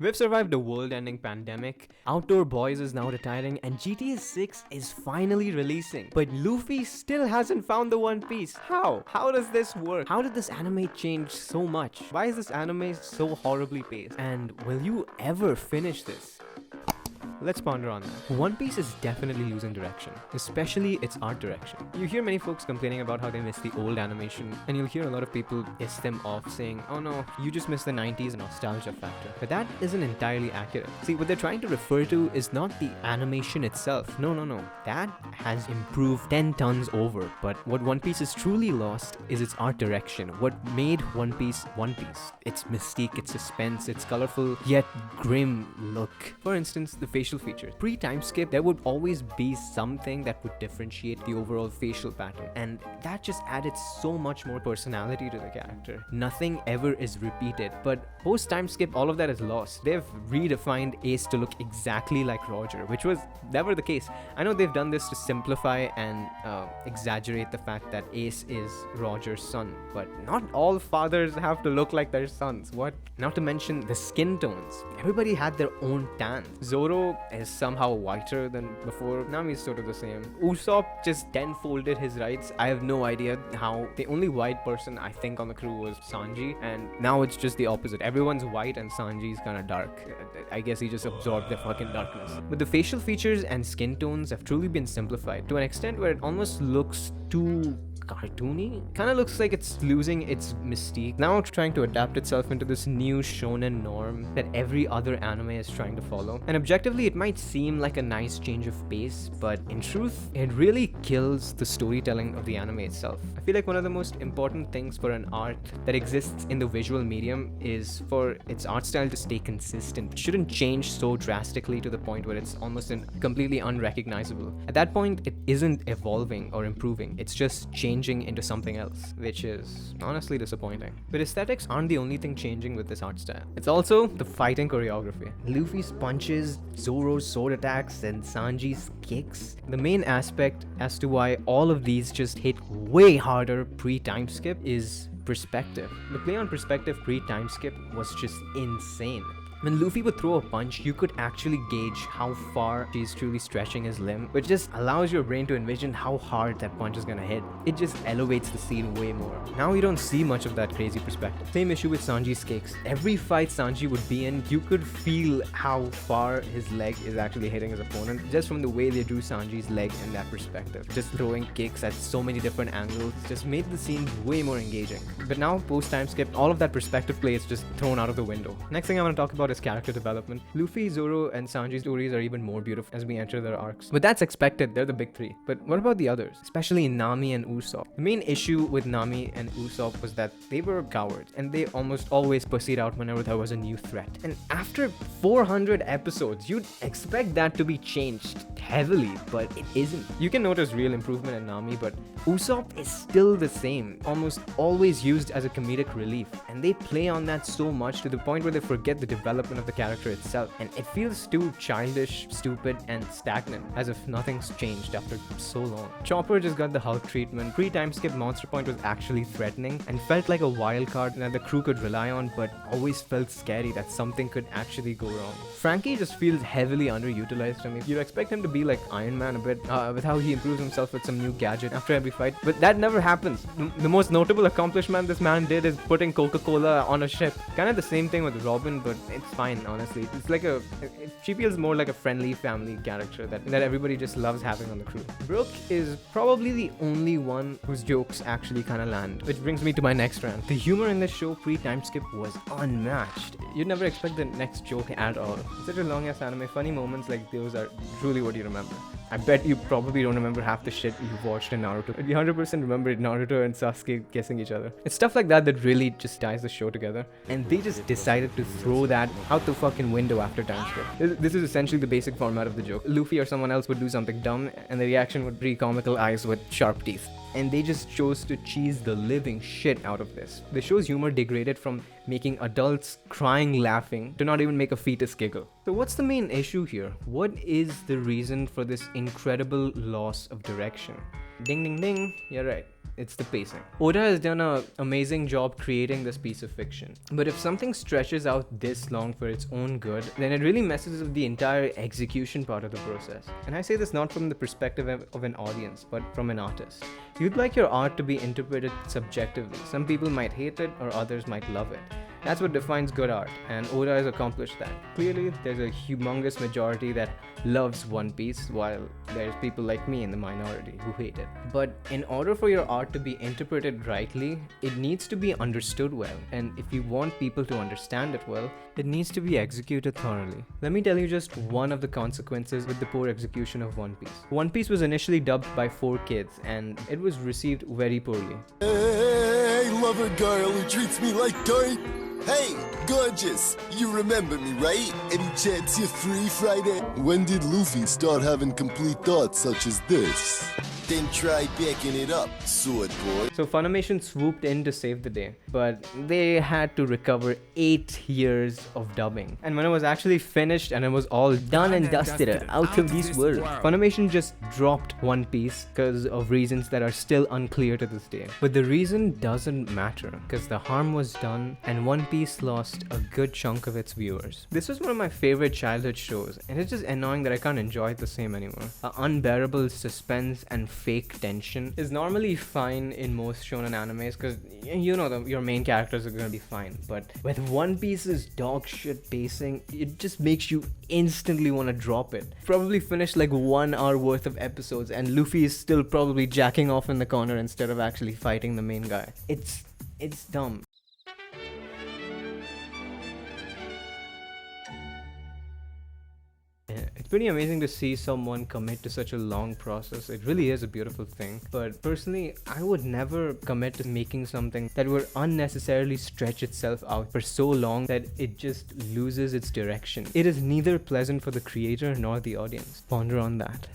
We've survived a world-ending pandemic, Outdoor Boys is now retiring, and GTA 6 is finally releasing. But Luffy still hasn't found the One Piece. How? How does this work? How did this anime change so much? Why is this anime so horribly paced? And will you ever finish this? Let's ponder on that. One Piece is definitely losing direction, especially its art direction. You hear many folks complaining about how they miss the old animation, and you'll hear a lot of people piss them off saying, oh no, you just miss the 90s nostalgia factor. But that isn't entirely accurate. See, what they're trying to refer to is not the animation itself. No. That has improved 10 tons over. But what One Piece has truly lost is its art direction. What made One Piece One Piece? Its mystique, its suspense, its colorful yet grim look. For instance, the facial features. Pre-time skip, there would always be something that would differentiate the overall facial pattern, and that just added so much more personality to the character. Nothing ever is repeated, but post-time skip, all of that is lost. They've redefined Ace to look exactly like Roger, which was never the case. I know they've done this to simplify and exaggerate the fact that Ace is Roger's son, but not all fathers have to look like their sons. What? Not to mention the skin tones. Everybody had their own tan. Zoro is somehow whiter than before. Nami's sort of the same. Usopp just tenfolded his rights. I have no idea how. The only white person I think on the crew was Sanji, and now it's just the opposite. Everyone's white and Sanji's kind of dark. I guess he just absorbed the fucking darkness. But the facial features and skin tones have truly been simplified to an extent where it almost looks too cartoony. Kind of looks like it's losing its mystique. Now it's trying to adapt itself into this new shonen norm that every other anime is trying to follow. And objectively, it might seem like a nice change of pace, but in truth, it really kills the storytelling of the anime itself. I feel like one of the most important things for an art that exists in the visual medium is for its art style to stay consistent. It shouldn't change so drastically to the point where it's almost completely unrecognizable. At that point, it isn't evolving or improving. It's just changing into something else, which is honestly disappointing. But aesthetics aren't the only thing changing with this art style. It's also the fighting choreography. Luffy's punches, Zoro's sword attacks, and Sanji's kicks. The main aspect as to why all of these just hit way harder pre-time skip is perspective. The play on perspective pre-time skip was just insane. When Luffy would throw a punch, you could actually gauge how far he's truly stretching his limb, which just allows your brain to envision how hard that punch is gonna hit. It just elevates the scene way more. Now you don't see much of that crazy perspective. Same issue with Sanji's kicks. Every fight Sanji would be in, you could feel how far his leg is actually hitting his opponent, just from the way they drew Sanji's leg in that perspective. Just throwing kicks at so many different angles just made the scene way more engaging. But now, post-time skip, all of that perspective play is just thrown out of the window. Next thing I want to talk about is character development. Luffy, Zoro, and Sanji's stories are even more beautiful as we enter their arcs. But that's expected, they're the big three. But what about the others? Especially Nami and Usopp. The main issue with Nami and Usopp was that they were cowards, and they almost always pussied out whenever there was a new threat. And after 400 episodes, you'd expect that to be changed heavily, but it isn't. You can notice real improvement in Nami, but Usopp is still the same, almost always used as a comedic relief, and they play on that so much to the point where they forget the development of the character itself, and it feels too childish, stupid, and stagnant, as if nothing's changed after so long. Chopper just got the Hulk treatment. Pre-time skip Monster Point was actually threatening and felt like a wild card that the crew could rely on, but always felt scary that something could actually go wrong. Frankie just feels heavily underutilized to me. You'd expect him to be like Iron Man a bit, with how he improves himself with some new gadget after every fight, but that never happens. The most notable accomplishment this man did is putting Coca-Cola on a ship. Kind of the same thing with Robin, but it's fine, honestly. It's like she feels more like a friendly family character that everybody just loves having on the crew. Brooke is probably the only one whose jokes actually kind of land, which brings me to my next rant. The humor in this show pre-time skip was unmatched. You'd never expect the next joke at all. It's such a long-ass anime. Funny moments like those are truly what you remember. I bet you probably don't remember half the shit you've watched in Naruto. You 100% remember Naruto and Sasuke kissing each other. It's stuff like that that really just ties the show together. And they just decided to throw that out the fucking window after time skip. This is essentially the basic format of the joke. Luffy or someone else would do something dumb, and the reaction would be comical eyes with sharp teeth. And they just chose to cheese the living shit out of this. The show's humor degraded from making adults crying laughing to not even make a fetus giggle. So what's the main issue here? What is the reason for this incredible loss of direction? Ding ding ding, you're right. it's the pacing. Oda has done an amazing job creating this piece of fiction. But if something stretches out this long for its own good, then it really messes with the entire execution part of the process. And I say this not from the perspective of an audience, but from an artist. You'd like your art to be interpreted subjectively. Some people might hate it, or others might love it. That's what defines good art, and Oda has accomplished that. Clearly, there's a humongous majority that loves One Piece, while there's people like me in the minority who hate it. But in order for your art to be interpreted rightly, it needs to be understood well, and if you want people to understand it well, it needs to be executed thoroughly. Let me tell you just one of the consequences with the poor execution of One Piece. One Piece was initially dubbed by 4 kids, and it was received very poorly. Hey, lover girl who treats me like dirt. Hey, gorgeous, you remember me, right? Any chance you're free Friday? When did Luffy start having complete thoughts such as this? Then try backing it up, sword boy. So Funimation swooped in to save the day, but they had to recover 8 years of dubbing. And when it was actually finished and it was all done and dusted out of this world, Funimation just dropped One Piece because of reasons that are still unclear to this day. But the reason doesn't matter, because the harm was done and One Piece lost a good chunk of its viewers. This was one of my favorite childhood shows, and it's just annoying that I can't enjoy it the same anymore. Unbearable suspense and fake tension is normally fine in most shonen animes, because you know your main characters are gonna be fine. But with One Piece's dog shit pacing, it just makes you instantly want to drop it. Probably finish like 1 hour worth of episodes and Luffy is still probably jacking off in the corner instead of actually fighting the main guy. It's dumb. It's pretty amazing to see someone commit to such a long process. It really is a beautiful thing. But personally, I would never commit to making something that would unnecessarily stretch itself out for so long that it just loses its direction. It is neither pleasant for the creator nor the audience. Ponder on that.